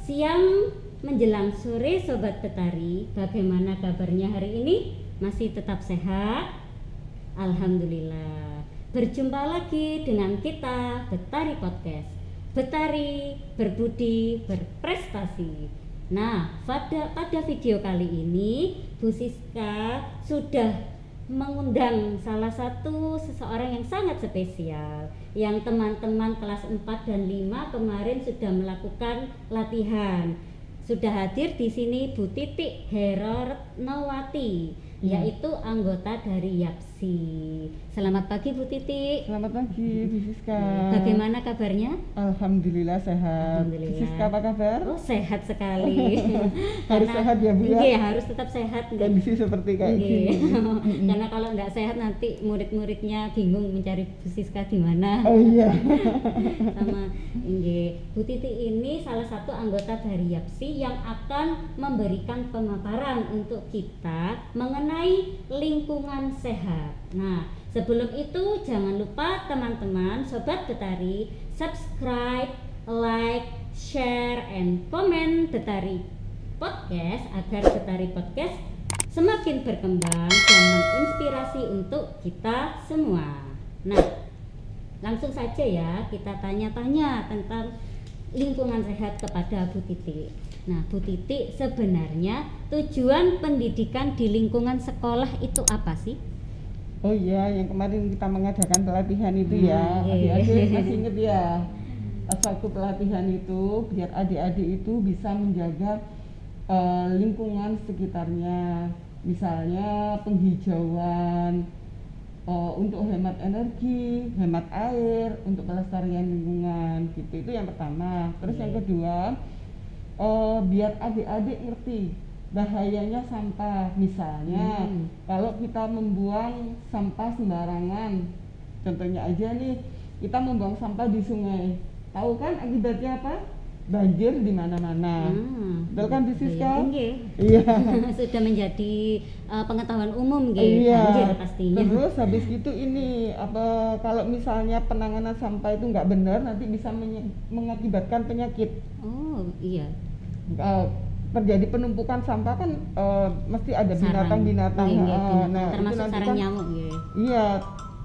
Siang menjelang sore Sobat Betari, bagaimana kabarnya hari ini? Masih tetap sehat? Alhamdulillah. Berjumpa lagi dengan kita Betari Podcast. Betari, berbudi, berprestasi. Nah, pada video kali ini Bu Siska sudah mengundang salah satu seseorang yang sangat spesial, yang teman-teman kelas 4 dan 5 kemarin sudah melakukan latihan. Sudah hadir di sini Bu Titik Heroretnawati, yaitu anggota dari YAPSI. Selamat pagi Bu Titik. Selamat pagi Bu Siska. Bagaimana kabarnya? Alhamdulillah sehat. Alhamdulillah. Bu Siska apa kabar? Oh, sehat sekali. Harus sehat ya Bu ya? Iya, harus tetap sehat. Kondisi seperti kayak gini. Karena kalau nggak sehat nanti murid-muridnya bingung mencari Bu Siska di mana. Oh iya. Sama Bu Titi ini salah satu anggota dari YAPSI yang akan memberikan pemaparan untuk kita mengenai lingkungan sehat. Nah, sebelum itu jangan lupa teman-teman Sobat Betari subscribe, like, share, and comment Betari Podcast agar Betari Podcast semakin berkembang dan menginspirasi untuk kita semua. Nah, langsung saja ya kita tanya-tanya tentang lingkungan sehat kepada Bu Titi. Nah, Bu Titi, sebenarnya tujuan pendidikan di lingkungan sekolah itu apa sih? Oh iya, yang kemarin kita mengadakan pelatihan itu ya. Adik-adik masih ingat ya? Pas waktu pelatihan itu biar adik-adik itu bisa menjaga lingkungan sekitarnya. Misalnya penghijauan, untuk hemat energi, hemat air, untuk pelestarian lingkungan gitu. Itu yang pertama. Terus yang kedua, biar adik-adik ngerti bahayanya sampah. Misalnya kalau kita membuang sampah sembarangan, contohnya aja nih, kita membuang sampah di sungai, tahu kan akibatnya apa? Banjir di mana-mana. Betul kan Bu Siska? Iya. Sudah menjadi pengetahuan umum iya. Banjir pastinya. Terus habis itu ini apa, kalau misalnya penanganan sampah itu nggak benar, nanti bisa mengakibatkan penyakit. Oh iya. Terjadi penumpukan sampah kan mesti ada binatang-binatang. Nah, termasuk itu sarang kan, nyamuk ya. Iya,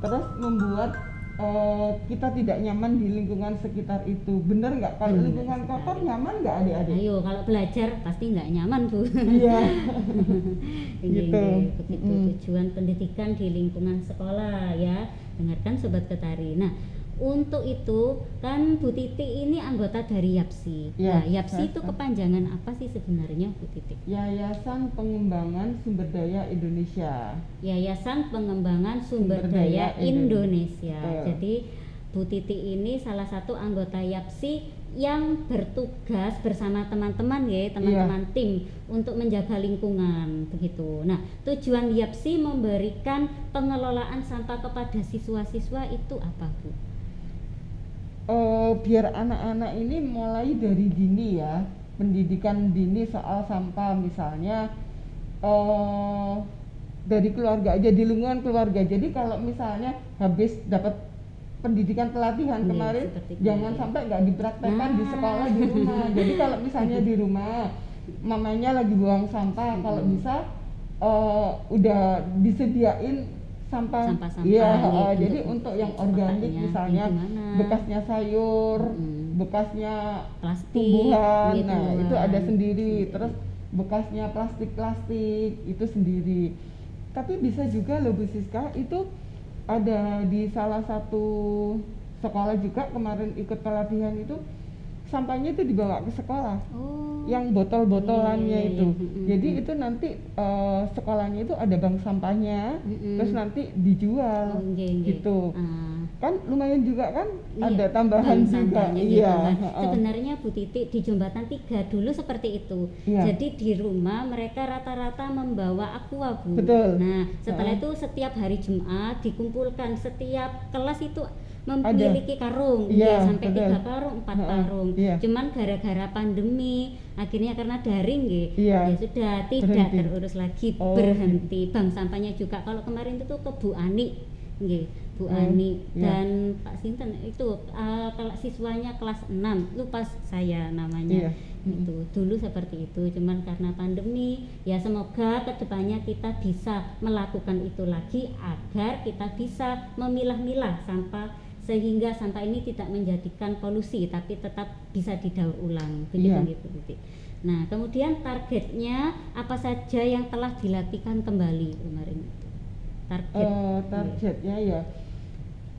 terus membuat kita tidak nyaman di lingkungan sekitar itu. Bener nggak? Kalau lingkungan kotor nyaman nggak adik-adik? Ayo, kalau belajar pasti nggak nyaman Bu. Iya. Gitu. Begitu tujuan pendidikan di lingkungan sekolah ya. Dengarkan Sobat Betari. Nah, untuk itu kan Bu Titi ini anggota dari YAPSI. Ya, nah, YAPSI itu kepanjangan apa sih sebenarnya Bu Titi? Yayasan Pengembangan Sumber Daya Indonesia. Yayasan Pengembangan Sumber Daya Indonesia. Jadi Bu Titi ini salah satu anggota YAPSI yang bertugas bersama teman-teman ya, teman-teman tim untuk menjaga lingkungan begitu. Nah, tujuan YAPSI memberikan pengelolaan sampah kepada siswa-siswa itu apa Bu? Biar anak-anak ini mulai dari dini ya, pendidikan dini soal sampah. Misalnya dari keluarga aja, di lingkungan keluarga. Jadi kalau misalnya habis dapat pendidikan pelatihan kemarin, jangan sampai nggak dipraktekkan di sekolah, di rumah. Jadi kalau misalnya di rumah mamanya lagi buang sampah, kalau bisa udah disediain sampah. Iya, jadi untuk yang organik misalnya bekasnya sayur, bekasnya plastik, tumbuhan, nah itu ada sendiri. Terus bekasnya plastik itu sendiri. Tapi bisa juga loh Bu Siska, itu ada di salah satu sekolah juga kemarin ikut pelatihan itu, sampahnya itu dibawa ke sekolah. Yang botol-botolannya itu. Jadi itu nanti sekolahnya itu ada bank sampahnya, terus nanti dijual gitu. Kan lumayan juga kan, ada tambahan juga. Iya. Sebenarnya Bu Titi di Jembatan 3 dulu seperti itu. Jadi di rumah mereka rata-rata membawa aqua Bu. Betul. Nah, setelah itu setiap hari Jumat dikumpulkan, setiap kelas itu memiliki karung, sampai 3 karung, 4 karung. Cuman gara-gara pandemi akhirnya karena daring ya sudah tidak terurus lagi, berhenti. Bank sampahnya juga kalau kemarin itu ke Bu Ani Nggih, Bu Ani iya. dan Pak Sinten itu kalau siswanya kelas 6 lupa saya namanya. Iya. Itu dulu seperti itu, cuman karena pandemi ya semoga kedepannya kita bisa melakukan itu lagi agar kita bisa memilah-milah sampah sehingga sampah ini tidak menjadikan polusi tapi tetap bisa didaur ulang begitu Iya. gitu, Bu. Nah kemudian targetnya apa saja yang telah dilatihkan kembali kemarin itu? Targetnya ya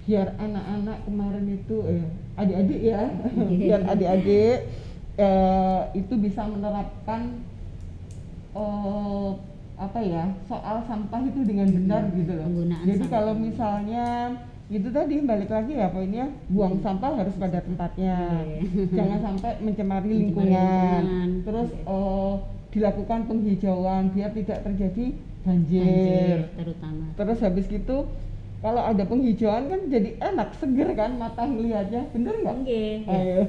biar anak-anak kemarin itu adik-adik ya biar adik-adik itu bisa menerapkan apa ya soal sampah itu dengan benar gitu loh. Penggunaan Jadi sampah. kalau misalnya itu tadi balik lagi ya poinnya buang sampah harus pada tempatnya, jangan sampai mencemari lingkungan. Terus dilakukan penghijauan biar tidak terjadi banjir terutama. Terus habis gitu kalau ada penghijauan kan jadi enak, seger kan mata melihatnya, bener nggak? Ayo.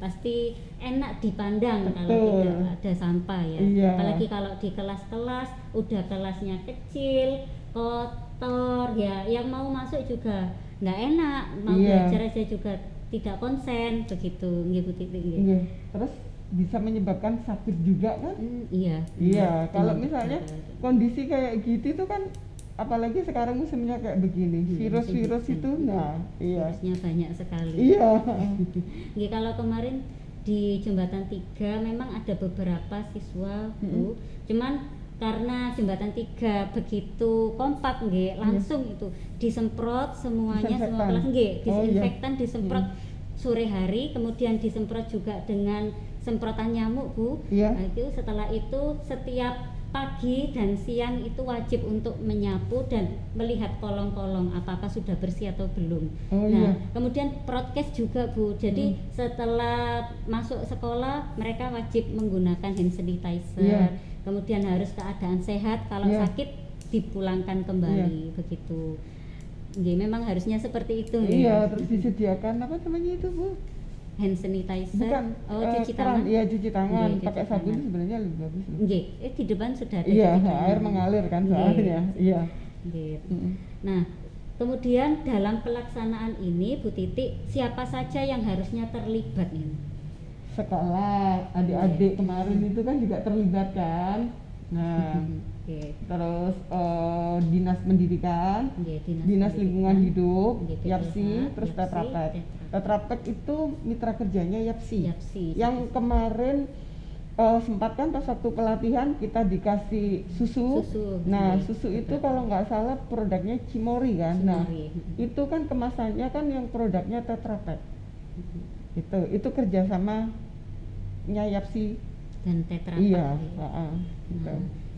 Pasti enak dipandang. Betul. Kalau tidak ada sampah ya. Iya. Apalagi kalau di kelas-kelas udah kelasnya kecil, kotor ya, yang mau masuk juga nggak enak, mau belajar aja juga tidak konsen begitu, nggih Bu Titi. Iya. Terus bisa menyebabkan sakit juga kan? Iya. Iya, kalau misalnya kondisi kayak gitu tuh kan apalagi sekarang musimnya kayak begini, virus-virus itu virusnya banyak sekali. Iya. Nggih, kalau kemarin di Jembatan 3 memang ada beberapa siswa Bu, cuman karena Jembatan 3 begitu kompak nggih, langsung itu disemprot semuanya semua kelas nggih, disinfektan disemprot sore hari, kemudian disemprot juga dengan semprotan nyamuk Bu. Nah, itu setelah itu setiap pagi dan siang itu wajib untuk menyapu dan melihat kolong-kolong apakah sudah bersih atau belum. Kemudian prokes juga Bu. Jadi setelah masuk sekolah mereka wajib menggunakan hand sanitizer. Kemudian harus keadaan sehat, kalau sakit dipulangkan kembali begitu. Memang harusnya seperti itu. Iya, terus disediakan apa namanya itu Bu? Hand sanitizer. Bukan, cuci tangan. Iya, cuci tangan pakai sabun sebenarnya lebih bagus. Di depan sudah ada. Iya, air mengalir kan soalnya. Iya. Nah, kemudian dalam pelaksanaan ini Bu Titi, siapa saja yang harusnya terlibat ini? Sekolah, adik-adik kemarin itu kan juga terlibat kan. Nah, terus dinas pendidikan, dinas lingkungan hidup, YAPSI, terus Tetra Pak itu mitra kerjanya YAPSI. Yang kemarin sempat kan pas waktu pelatihan kita dikasih susu. Nah, susu itu kalau nggak salah produknya Cimory kan. Nah, itu kan kemasannya kan yang produknya Tetra Pak. Itu kerjasamanya YAPSI dan Tetra Pak. Iya.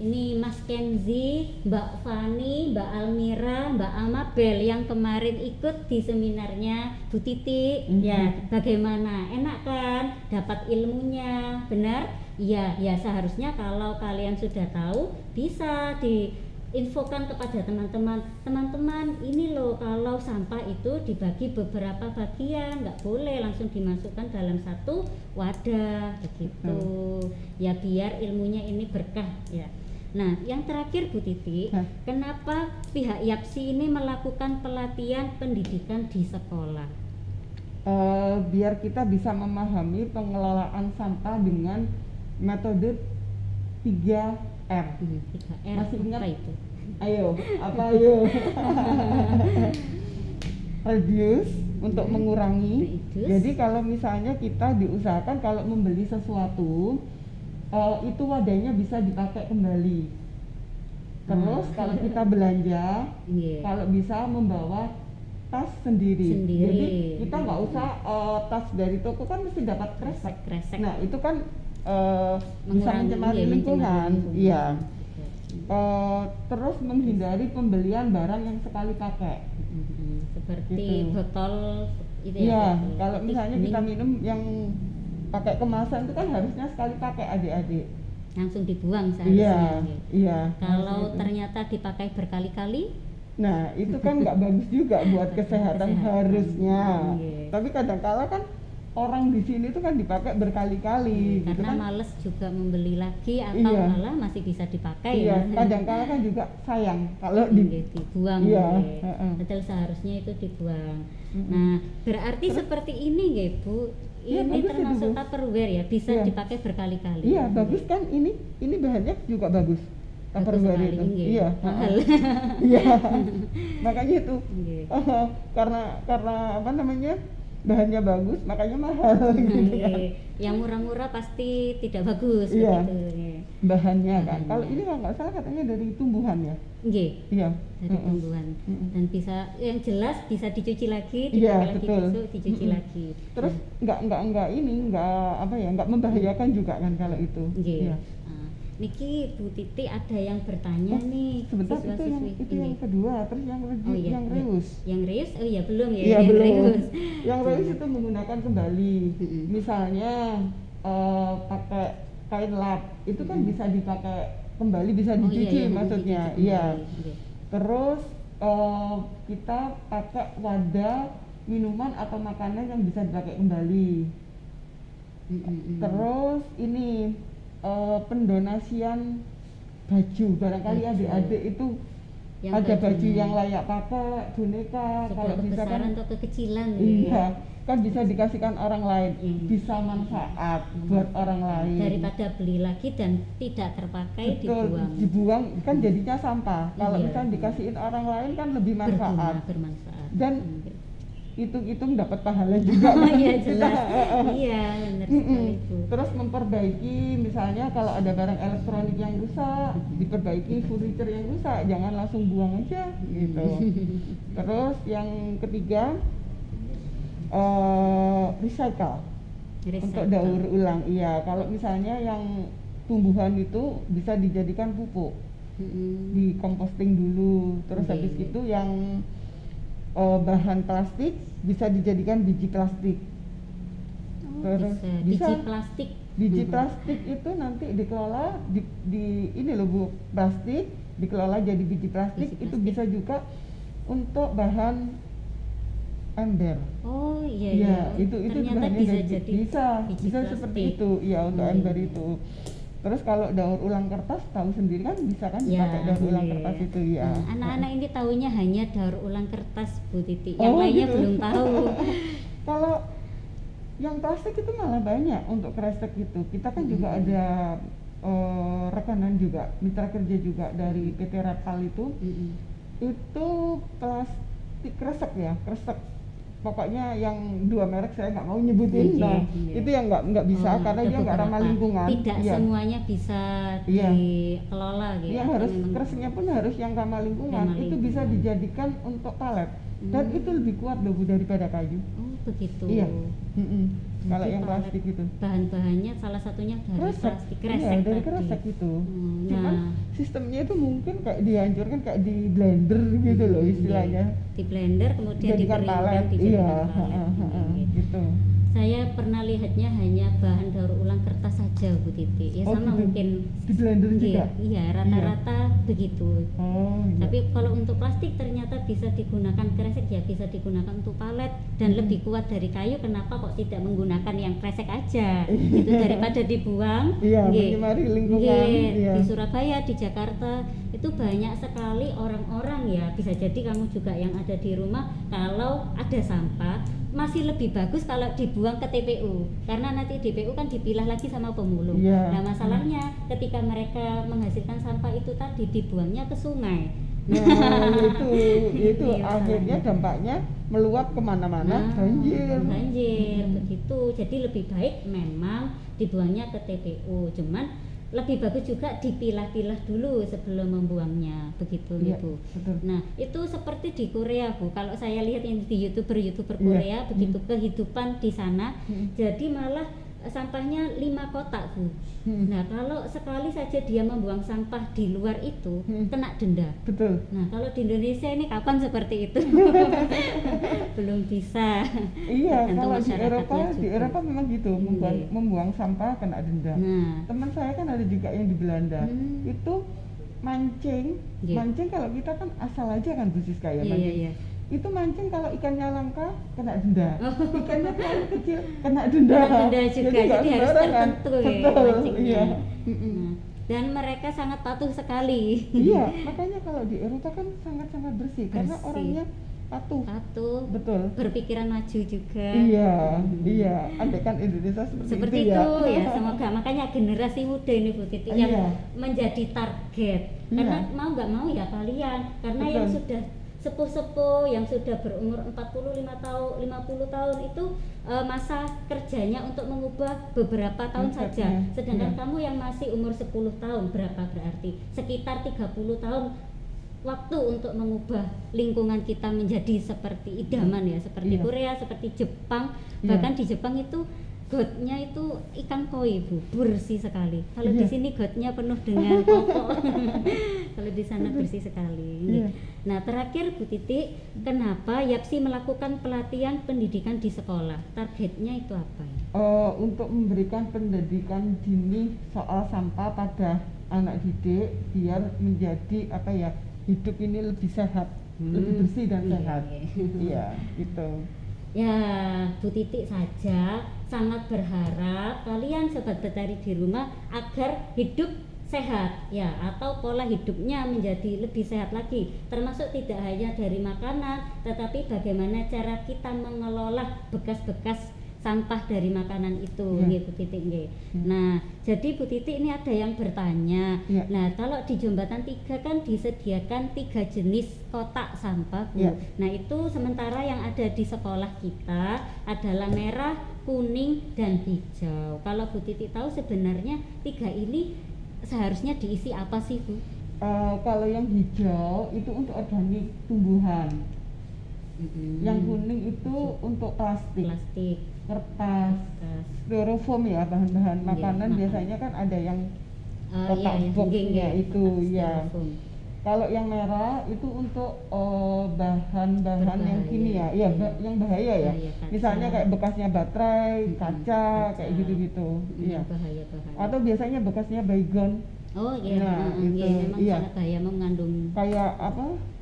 Ini Mas Kenzi, Mbak Fani, Mbak Almira, Mbak Amabel yang kemarin ikut di seminarnya Bu Titi. Ya, bagaimana? Enak kan? Dapat ilmunya, benar? Iya, ya seharusnya kalau kalian sudah tahu bisa diinfokan kepada teman-teman. Teman-teman, ini loh kalau sampah itu dibagi beberapa bagian, nggak boleh langsung dimasukkan dalam satu wadah begitu. Ya biar ilmunya ini berkah ya. Nah, yang terakhir Bu Titi, kenapa pihak YAPSI ini melakukan pelatihan pendidikan di sekolah? Biar kita bisa memahami pengelolaan sampah dengan metode 3R. 3R. Masih ingat? Apa itu? Ayo. Reduce untuk mengurangi. Jadi kalau misalnya kita diusahakan kalau membeli sesuatu itu wadahnya bisa dipakai kembali. Terus kalau kita belanja, kalau bisa membawa tas sendiri. Jadi kita nggak usah tas dari toko kan mesti dapat kresek. Nah itu kan bisa mencemari lingkungan. Iya. Terus menghindari pembelian barang yang sekali pakai. Seperti botol itu ya. Iya. Kalau misalnya kita minum yang pakai kemasan itu kan harusnya sekali pakai adik-adik. Langsung dibuang seharusnya. Iya. Kalau ternyata dipakai berkali-kali, nah itu kan nggak bagus juga buat kesehatan harusnya. Tapi kadang-kala kan orang di sini tuh kan dipakai berkali-kali gitu karena kan. males juga membeli lagi atau Iya. malah masih bisa dipakai Iya, ya. kadang-kala kan juga sayang kalau Dibuang. Iya, nggih. heeh. Padahal seharusnya itu dibuang. Mm-mm. Nah, berarti seperti ini nggih Bu. Iya, Ini bagus itu, termasuk Bu. Tupperware ya, bisa Iya. dipakai berkali-kali. Iya, bagus kan, ini bahannya juga bagus. Bagus Tupperware sekali, itu. nggih. Iya, Mahal. Iya. Makanya itu. Nggih. karena apa namanya? Bahannya bagus, makanya mahal gitu kan. Nggih. Yang murah-murah pasti tidak bagus Iya. begitu. Nggih. Bahannya kan. Bahannya. Kalau ini kalau nggak salah katanya dari tumbuhan ya. Nggih. Iya. Dari tumbuhan. Dan bisa yang jelas bisa dicuci lagi, Iya, dipakai lagi betul. besok dicuci lagi. Terus nggak membahayakan juga kan kalau itu. Nggih. Iya. Nah, niki Bu Titi ada yang bertanya nih, Sebentar, itu yang siswa-siswi. kedua, terus yang Oh, iya, yang iya. reus. Yang reus, oh ya belum ya. Iya, yang belum. reus. Yang reus itu menggunakan kembali. Mm-mm. Misalnya pakai kain lap, itu kan bisa dipakai kembali, bisa Oh, dicuci yang maksudnya. dicuci Iya. kembali. Nggih. Terus kita pakai wadah minuman atau makanan yang bisa dipakai kembali. Terus ini pendonasian baju, barangkali Baju. adik-adik itu Yang ada baju bajunya. yang layak pakai, boneka, Coba kalau bisa kan, kebesaran atau kekecilan iya, kan bisa dikasihkan orang lain, Hmm. bisa manfaat buat orang lain. daripada beli lagi dan tidak terpakai Betul, dibuang. dibuang kan jadinya sampah. Kalau Iya. misalnya dikasihin orang lain kan lebih manfaat. Bermanfaat. Dan Nggih. hitung-hitung dapat pahala juga. Oh iya Kita, jelas. Iya benar sekali Bu. Terus memperbaiki, misalnya kalau ada barang elektronik yang rusak, diperbaiki furniture yang rusak, jangan langsung buang aja gitu. Terus yang ketiga recycle untuk daur ulang. Iya, kalau misalnya yang tumbuhan itu bisa dijadikan pupuk, di composting dulu. Terus Oke, habis oke. itu yang bahan plastik bisa dijadikan biji plastik. Oh, Terus bisa. bisa. Biji plastik. Biji plastik itu nanti dikelola ini loh Bu, plastik dikelola jadi biji plastik, Biji itu plastik. bisa juga untuk bahan ember. Oh iya Iya, iya. itu Ternyata bahannya bisa jadi jadi bisa biji seperti plastik. itu. Iya, untuk Oh, ember iya. itu. Terus kalau daur ulang kertas tahu sendiri kan bisa kan Ya, dipakai daur ulang iya. kertas itu ya. Nah, anak-anak ini taunya hanya daur ulang kertas Bu Titi. Yang Oh, lainnya gitu. belum tahu. Kalau yang plastik itu malah banyak untuk kresek itu. Kita kan juga ada rekanan juga, mitra kerja juga dari PT Repal itu. Itu plastik kresek ya, kresek. Pokoknya yang 2 merek saya nggak mau nyebutin. Iya, Nah, iya. itu yang nggak bisa Oh, karena ada dia nggak ramah beberapa. lingkungan. Tidak Iya. semuanya bisa Iya. dikelola gitu. Yang atau harus memang- kreseknya pun harus yang ramah lingkungan. Ramah Itu bisa lingkungan. dijadikan untuk palet. Dan Hmm. itu lebih kuat loh Bu daripada kayu. Oh begitu. Iya. Kalau Jadi yang palet plastik itu. bahan-bahannya salah satunya dari plastik kresek iya, dari tadi. kresek itu. Nah, Cuman sistemnya itu mungkin kayak dihancurkan kayak di blender gitu loh istilahnya. di blender kemudian Jadikan dikeringkan, palet, dijadikan iya, palet. gitu. Saya pernah lihatnya hanya bahan daur ulang kertas saja Bu Titi. Ya Oh, sama gitu. mungkin Di blender juga? Iya, rata-rata begitu. Oh, iya. Tapi kalau untuk plastik ternyata bisa digunakan kresek ya, bisa digunakan untuk palet dan lebih kuat dari kayu. Kenapa kok tidak menggunakan yang kresek aja? Itu daripada dibuang. Iya, Nggih. menyemari lingkungan. Nggih, Iya. di Surabaya, di Jakarta itu banyak sekali orang-orang ya, bisa jadi kamu juga yang ada di rumah, kalau ada sampah masih lebih bagus kalau dibuang ke TPU, karena nanti TPU kan dipilah lagi sama pemulung. Iya. Nah masalahnya ketika mereka menghasilkan sampah itu tadi dibuangnya ke sungai. Nah, itu Iya, akhirnya masalahnya. dampaknya meluap kemana-mana, Nah, banjir. banjir begitu. Jadi lebih baik memang dibuangnya ke TPU. Cuman lebih bagus juga dipilah-pilah dulu sebelum membuangnya, begitu Iya, Ibu. betul. Nah, itu seperti di Korea, Bu. Kalau saya lihat yang di YouTuber Iya. Korea, begitu kehidupan di sana, Hmm. jadi malah sampahnya 5 kotak, Bu. Nah, kalau sekali saja dia membuang sampah di luar itu, kena denda. Betul. Nah, kalau di Indonesia ini kapan seperti itu? Belum bisa. Iya, Tergantung kalau di masyarakatnya Eropa juga. memang gitu, Iya. membuang sampah kena denda. Nah, Teman saya kan ada juga yang di Belanda, itu mancing. Iya. Mancing kalau kita kan asal aja kan Bu Siska ya iya, mancing. iya. itu mancing kalau ikannya langka kena denda, ikannya terlalu kecil kena denda. Juga, jadi harus tertentu ya mancingnya. Iya. Nah, dan mereka sangat patuh sekali. Iya, makanya kalau di Eropa kan sangat-sangat bersih karena orangnya patuh, betul, berpikiran maju juga. Iya, andaikan Indonesia seperti itu ya. Semoga makanya generasi muda ini Bu Titi yang menjadi target. Karena mau nggak mau ya kalian, karena yang sudah sepuh-sepuh yang sudah berumur 45 tahun, 50 tahun itu masa kerjanya untuk mengubah beberapa tahun saja. Sedangkan kamu yang masih umur 10 tahun berapa berarti? Sekitar 30 tahun waktu untuk mengubah lingkungan kita menjadi seperti idaman ya, seperti Korea, seperti Jepang. Bahkan di Jepang itu gotnya itu ikan koi Bu, bersih sekali. Kalau di sini gotnya penuh dengan popok. Kalau di sana bersih sekali. Nah terakhir Bu Titi, kenapa YAPSI melakukan pelatihan pendidikan di sekolah? Targetnya itu apa ya? Untuk memberikan pendidikan dini soal sampah pada anak didik biar menjadi hidup ini lebih sehat, lebih bersih dan sehat. Iya, gitu. Ya, Bu Titi saja sangat berharap kalian sobat Betari di rumah agar hidup sehat ya, atau pola hidupnya menjadi lebih sehat lagi, termasuk tidak hanya dari makanan tetapi bagaimana cara kita mengelola bekas-bekas sampah dari makanan itu, Bu Titi. Nah, jadi Bu Titi ini ada yang bertanya. Nah, kalau di Jombatan 3 kan disediakan 3 jenis kotak sampah, Bu. Nah, itu sementara yang ada di sekolah kita adalah merah, kuning, dan hijau. Kalau Bu Titi tahu sebenarnya 3 ini seharusnya diisi apa sih, Bu? Kalau yang hijau itu untuk organik tumbuhan. Yang kuning itu untuk plastik. Kertas, styrofoam ya, bahan-bahan makanan biasanya kan ada yang kotak boxnya itu ya. Kalau yang merah itu untuk bahan-bahan yang kimia, yang bahaya ya. Misalnya kayak bekasnya baterai, kaca, kayak gitu-gitu. Iya. Bahaya. Atau biasanya bekasnya baygon. Oh iya, memang sangat bahaya, mengandung kayak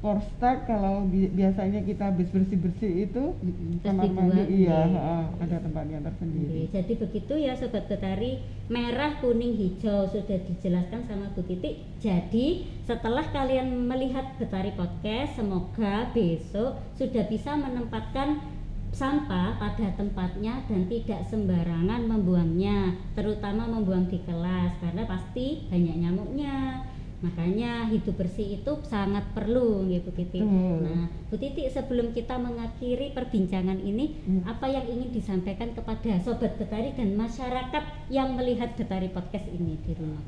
Korstak. Kalau biasanya kita habis bersih-bersih itu kamar mandi ada tempatnya tersendiri. Jadi begitu ya Sobat Betari, merah, kuning, hijau sudah dijelaskan sama Bu Titi. Jadi setelah kalian melihat Betari Podcast, semoga besok sudah bisa menempatkan sampah pada tempatnya dan tidak sembarangan membuangnya, terutama membuang di kelas karena pasti banyak nyamuknya. Makanya hidup bersih itu sangat perlu ya Bu Titi. Nah, Bu Titi, sebelum kita mengakhiri perbincangan ini, apa yang ingin disampaikan kepada Sobat Betari dan masyarakat yang melihat Betari Podcast ini di rumah?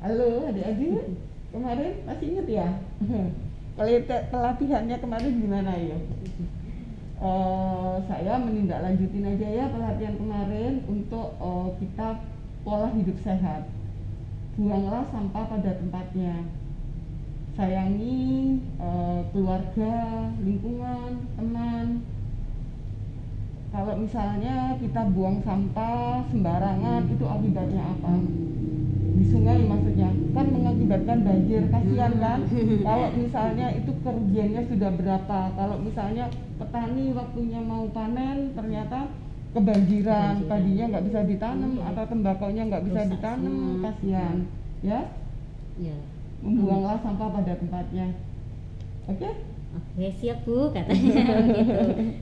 Halo adik-adik, kemarin masih ingat ya? Pelatihannya kemarin gimana ya? Saya menindaklanjutin aja ya pelatihan kemarin untuk kita pola hidup sehat. Buanglah sampah pada tempatnya. Sayangi keluarga, lingkungan, teman. Kalau misalnya kita buang sampah sembarangan, itu akibatnya apa? Di sungai maksudnya, kan mengakibatkan banjir, kasihan kan? Kalau misalnya itu kerugiannya sudah berapa? Kalau misalnya petani waktunya mau panen ternyata kebanjiran, padinya nggak bisa ditanam atau tembakonya nggak bisa ditanam, kasihan ya. Membuanglah sampah pada tempatnya. Oke, siap Bu, katanya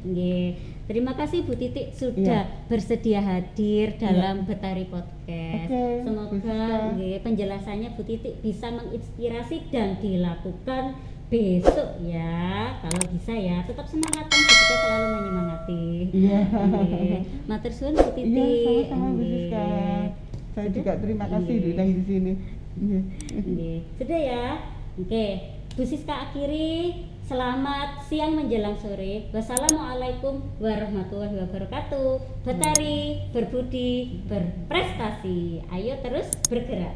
gitu. Terima kasih Bu Titi sudah bersedia hadir dalam Betari Podcast. Semoga penjelasannya Bu Titi bisa menginspirasi dan dilakukan besok ya. Kalau bisa ya, tetap semangat, kan Bu Titi selalu menyemangati. Matur suwun Bu Titi. Sama-sama Bu Siska. Saya juga terima kasih diundang di sini. Sudah ya. Bu Siska akhiri. Selamat siang menjelang sore. Wassalamualaikum warahmatullahi wabarakatuh. Betari berbudi berprestasi. Ayo terus bergerak.